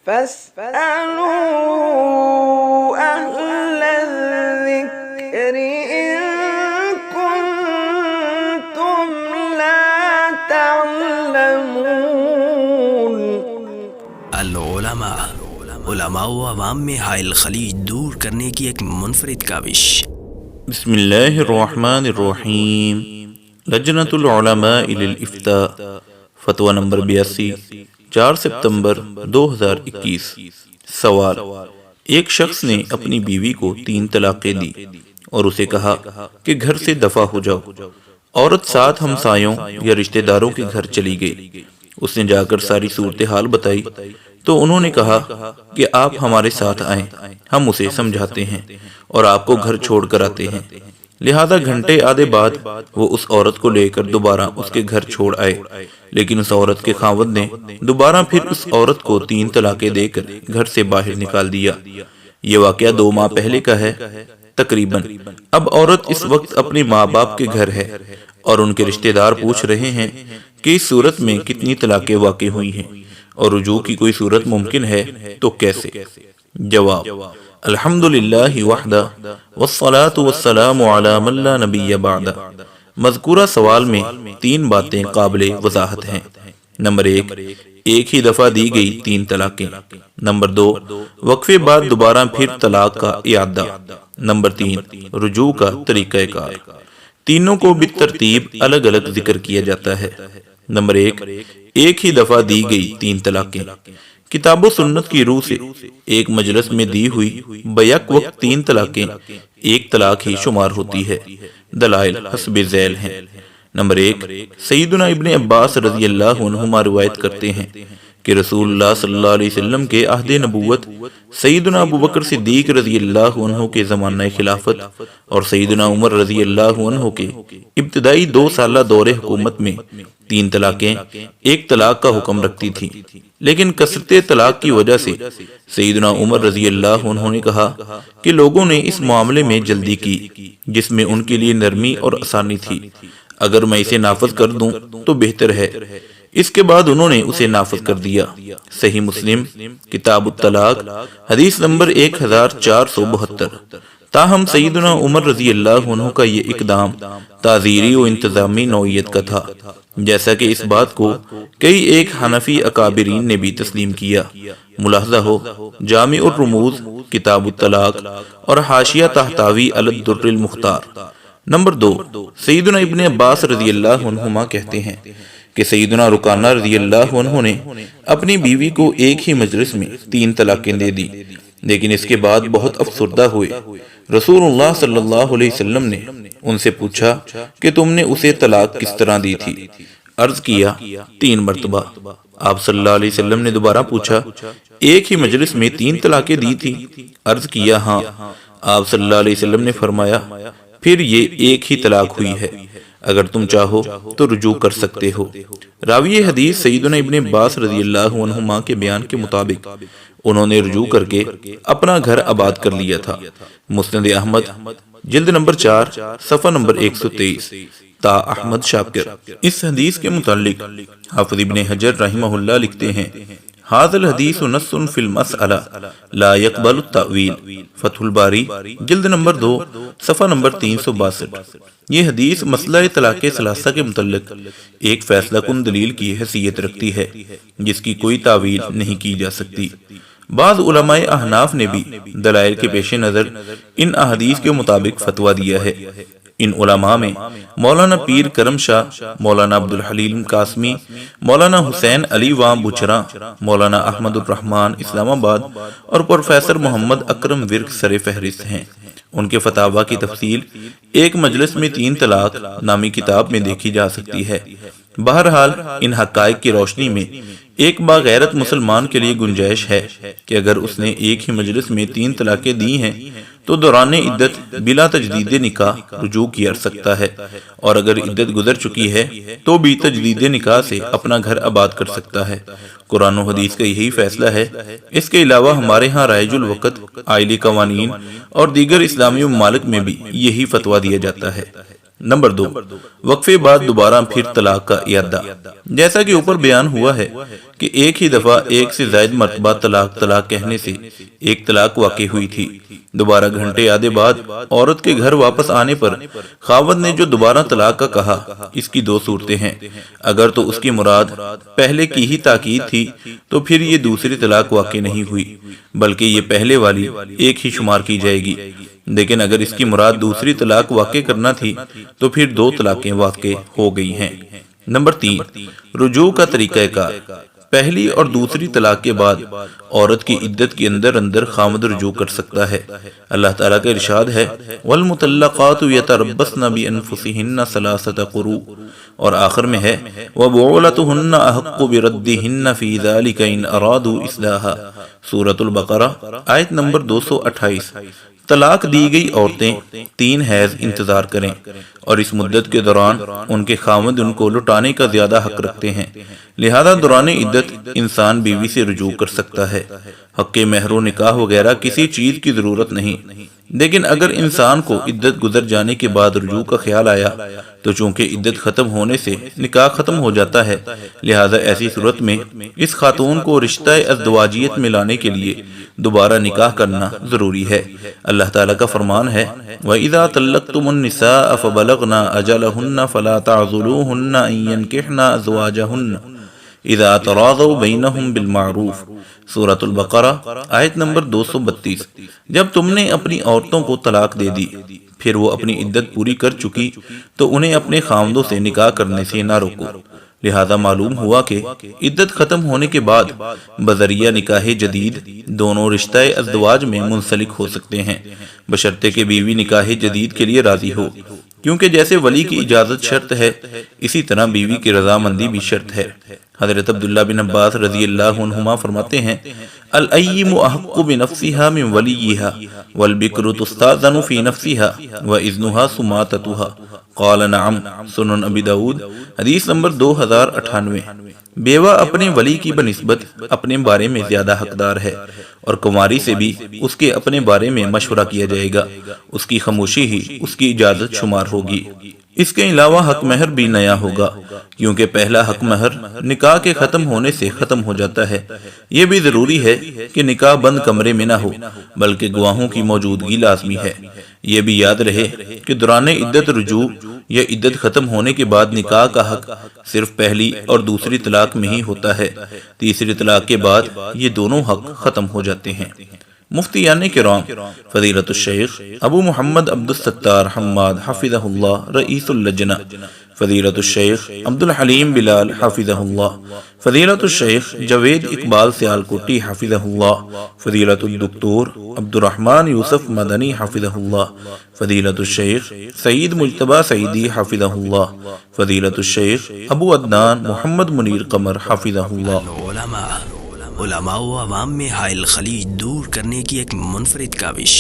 فاسألوا أهل الذكر إن كنتم لا تعلمون۔ علماء و عوام میں حائل خلیج دور کرنے کی ایک منفرد کاوش۔ بسم اللہ الرحمن الرحیم۔ لجنۃ العلماء للافتاء، فتویٰ نمبر 82، 4 ستمبر 2021۔ سوال: ایک شخص نے اپنی بیوی کو 3 طلاقیں دی اور اسے کہا کہ گھر سے دفع ہو جاؤ۔ عورت 7 ہمسایوں یا رشتہ داروں کے گھر چلی گئی۔ اس نے جا کر ساری صورتحال بتائی تو انہوں نے کہا کہ آپ ہمارے ساتھ آئیں، ہم اسے سمجھاتے ہیں اور آپ کو گھر چھوڑ کر آتے ہیں۔ لہذا گھنٹے آدھے بعد وہ اس عورت کو لے کر دوبارہ اس کے گھر چھوڑ آئے، لیکن اس عورت کے خاوند نے دوبارہ پھر اس عورت کو 3 طلاقیں دے کر گھر سے باہر نکال دیا۔ یہ واقعہ 2 ماہ پہلے کا ہے تقریباً۔ اب عورت اس وقت اپنے ماں باپ کے گھر ہے اور ان کے رشتہ دار پوچھ رہے ہیں کہ اس صورت میں کتنی طلاقیں واقع ہوئی ہیں اور رجوع کی کوئی صورت ممکن ہے تو کیسے؟ جواب: الحمدللہ وحدہ والصلاة والسلام علی من لا نبی بعدہ۔ مذکورہ سوال میں 3 باتیں قابل وضاحت ہیں۔ نمبر 1، ایک ہی دفعہ دی گئی 3 طلاقیں۔ نمبر 2، وقفے بعد دوبارہ پھر طلاق کا اعادہ۔ نمبر 3، رجوع کا طریقہ کار۔ تینوں کو بالترتیب الگ الگ ذکر کیا جاتا ہے۔ نمبر 1، ایک ہی دفعہ دی گئی 3 طلاقیں۔ کتاب و سنت کی روح سے ایک مجلس میں دی ہوئی بیک وقت 3 طلاقیں ایک طلاق ہی شمار ہوتی ہے۔ دلائل حسب ذیل ہیں۔ نمبر 1، سیدنا ابن عباس رضی اللہ عنہما روایت کرتے ہیں کہ رسول اللہ صلی اللہ علیہ وسلم کے عہد نبوت، سیدنا ابوبکر صدیق رضی اللہ عنہ کے زمانہ خلافت اور سیدنا عمر رضی اللہ عنہ کے ابتدائی 2 سالہ دور حکومت میں 3 طلاقیں ایک طلاق کا حکم رکھتی تھیں، لیکن کثرت طلاق کی وجہ سے سیدنا عمر رضی اللہ عنہ نے کہا کہ لوگوں نے اس معاملے میں جلدی کی جس میں ان کے لیے نرمی اور آسانی تھی، اگر میں اسے نافذ کر دوں تو بہتر ہے۔ اس کے بعد انہوں نے اسے نافذ کر دیا۔ صحیح مسلم کتاب الطلاق حدیث نمبر 1472۔ تاہم سیدنا عمر رضی اللہ عنہ کا یہ اقدام تعزیری و انتظامی نوعیت کا تھا، جیسا کہ اس بات کو کئی ایک حنفی اکابرین نے بھی تسلیم کیا۔ ملاحظہ ہو جامع الرموز کتاب الطلاق اور حاشیہ تحتاوی علی الدر المختار۔ نمبر 2، سیدنا ابن عباس رضی اللہ عنہما کہتے ہیں کہ سیدنا رکانہ رضی اللہ عنہ نے اپنی بیوی کو ایک ہی مجلس میں 3 طلاقیں دے دی، لیکن اس کے بعد بہت افسردہ ہوئے۔ رسول اللہ صلی اللہ علیہ وسلم نے ان سے پوچھا کہ تم نے اسے طلاق کس طرح دی تھی؟ عرض کیا 3 مرتبہ۔ آپ صلی اللہ علیہ وسلم نے دوبارہ پوچھا ایک ہی مجلس میں 3 طلاقیں دی تھی؟ عرض کیا ہاں۔ آپ صلی اللہ علیہ وسلم نے فرمایا پھر یہ ایک ہی طلاق ہوئی ہے، اگر تم چاہو تو رجوع کر سکتے ہو۔ راوی حدیث سیدنا ابن عباس رضی اللہ عنہما کے بیان کے مطابق انہوں نے رجوع کر کے اپنا گھر آباد کر لیا تھا۔ مسند احمد جلد نمبر 4 صفحہ نمبر 123 تا احمد شاکر۔ اس حدیث کے متعلق حافظ ابن حجر رحمہ اللہ لکھتے ہیں ھذا الحدیث نص فی المسألہ لا يقبل التأویل، فتح الباری جلد نمبر 2 صفحہ نمبر 362۔ یہ حدیث مسئلہ طلاق ثلاثہ کے متعلق ایک فیصلہ کن دلیل کی حیثیت رکھتی ہے جس کی کوئی تعویل نہیں کی جا سکتی۔ بعض علماء احناف نے بھی دلائل کے پیش نظر ان احادیث کے مطابق فتویٰ دیا ہے۔ ان علماء میں مولانا پیر کرم شاہ، مولانا عبدالحلیم قاسمی، مولانا حسین علی وام بچراں، مولانا احمد الرحمن اسلام آباد اور پروفیسر محمد اکرم ورک سر فہرست ہیں۔ ان کے فتاویٰ کی تفصیل ایک مجلس میں 3 طلاق نامی کتاب میں دیکھی جا سکتی ہے۔ بہرحال ان حقائق کی روشنی میں ایک باغیرت مسلمان کے لیے گنجائش ہے کہ اگر اس نے ایک ہی مجلس میں 3 طلاقیں دی ہیں تو دوران عدت بلا تجدید نکاح رجوع کیا سکتا ہے، اور اگر عدت گزر چکی ہے تو بھی تجدید نکاح سے اپنا گھر آباد کر سکتا ہے۔ قرآن و حدیث کا یہی فیصلہ ہے۔ اس کے علاوہ ہمارے ہاں رائج الوقت، آئلی قوانین اور دیگر اسلامی ممالک میں بھی یہی فتویٰ دیا جاتا ہے۔ نمبر 2، وقفے بعد دوبارہ پھر طلاق کا اعادہ۔ جیسا کہ اوپر بیان ہوا ہے کہ ایک ہی دفعہ ایک سے زائد مرتبہ طلاق کہنے سے ایک طلاق واقع ہوئی تھی۔ دوبارہ گھنٹے آدھے بعد عورت کے گھر واپس آنے پر خاوند نے جو دوبارہ طلاق کا کہا، اس کی دو صورتیں ہیں۔ اگر تو اس کی مراد پہلے کی ہی تاکید تھی تو پھر یہ دوسری طلاق واقع نہیں ہوئی، بلکہ یہ پہلے والی ایک ہی شمار کی جائے گی۔ لیکن اگر اس کی مراد دوسری طلاق واقع کرنا تھی تو پھر دو طلاقیں واقع ہو گئی ہیں۔ نمبر 3، رجوع کا طریقہ کار۔ پہلی اور دوسری طلاق کے بعد عورت کی عدت کے اندر اندر خامد رجوع کر سکتا ہے۔ اللہ تعالیٰ کا ارشاد ہے وَالْمُطَلَّقَاتُ يَتَرَبَّصْنَ بِأَنفُسِهِنَّ ثَلَاثَةَ قُرُوءٍ، اور آخر میں ہے وَبُعُولَتُهُنَّ أَحَقُّ بِرَدِّهِنَّ فِي ذَلِكَ إِنْ أَرَادُوا إِصْلَاحًا، سورۃ البقرہ آیت نمبر 228۔ طلاق دی گئی عورتیں 3 حیض انتظار کریں، اور اس مدت کے دوران ان کے خاوند ان کو لٹانے کا زیادہ حق رکھتے ہیں، لہذا دوران عدت انسان بیوی سے رجوع کر سکتا ہے۔ حق مہر و نکاح وغیرہ کسی چیز کی ضرورت نہیں، لیکن اگر انسان کو عدت گزر جانے کے بعد رجوع کا خیال آیا تو چونکہ عدت ختم ہونے سے نکاح ختم ہو جاتا ہے، لہذا ایسی صورت میں اس خاتون کو رشتہ ازدواجیت میں لانے کے لیے دوبارہ نکاح کرنا ضروری ہے۔ اللہ تعالیٰ کا فرمان ہے وَإِذَا طَلَّقْتُمُ النِّسَاءَ فَبَلَغْنَ أَجَلَهُنَّ فَلَا تَعْضُلُوهُنَّ أَن يَنكِحْنَ أَزْوَاجَهُنَّ اذا تراضوا بینہم بالمعروف، سورۃ البقرہ آیت نمبر 232۔ جب تم نے اپنی عورتوں کو طلاق دے دی، پھر وہ اپنی عدت پوری کر چکی تو انہیں اپنے خاوندوں سے نکاح کرنے سے نہ روکو۔ لہذا معلوم ہوا کہ عدت ختم ہونے کے بعد بذریعہ نکاح جدید دونوں رشتہ ازدواج میں منسلک ہو سکتے ہیں، بشرطے کہ بیوی نکاح جدید کے لیے راضی ہو، کیونکہ جیسے ولی کی اجازت شرط ہے اسی طرح بیوی کی رضامندی بھی شرط ہے۔ حضرت عبداللہ بن عباس رضی اللہ عنہما فرماتے ہیں الایم احق بنفسها من ولیها والبکر تستاذن فی نفسها واذنها سماتتها، قال نعم، سنن ابی داؤد حدیث نمبر 2098۔ بیوہ اپنے ولی کی بنسبت اپنے بارے میں زیادہ حقدار ہے، اور کماری سے بھی اس کے اپنے بارے میں مشورہ کیا جائے گا، اس کی خاموشی ہی اس کی اجازت شمار ہوگی۔ اس کے علاوہ حق مہر بھی نیا ہوگا، کیونکہ پہلا حق مہر نکاح کے ختم ہونے سے ختم ہو جاتا ہے۔ یہ بھی ضروری ہے کہ نکاح بند کمرے میں نہ ہو، بلکہ گواہوں کی موجودگی لازمی ہے۔ یہ بھی یاد رہے کہ دوران عدت رجوع یا عدت ختم ہونے کے بعد نکاح کا حق صرف پہلی اور دوسری طلاق میں ہی ہوتا ہے، تیسری طلاق کے بعد یہ دونوں حق ختم ہو جاتے ہیں۔ مفتیان کرام فضیلت الشیخ ابو محمد عبد الستار حماد حفظہ اللہ رئیس اللجنہ، فضیلت الشیخ عبد الحلیم بلال حفظہ اللہ، فضیلت الشیخ جوید اقبال سیالکوٹی حفظہ اللہ، فضیلت الدکتور عبد الرحمن یوسف مدنی حفظہ اللہ، فضیلت الشیخ سعید مجتبی سعیدی حفظہ اللہ، فضیلت الشیخ ابو عدنان محمد منیر قمر حفظہ اللہ۔ علماء و عوام میں حائل خلیج دور کرنے کی ایک منفرد کاوش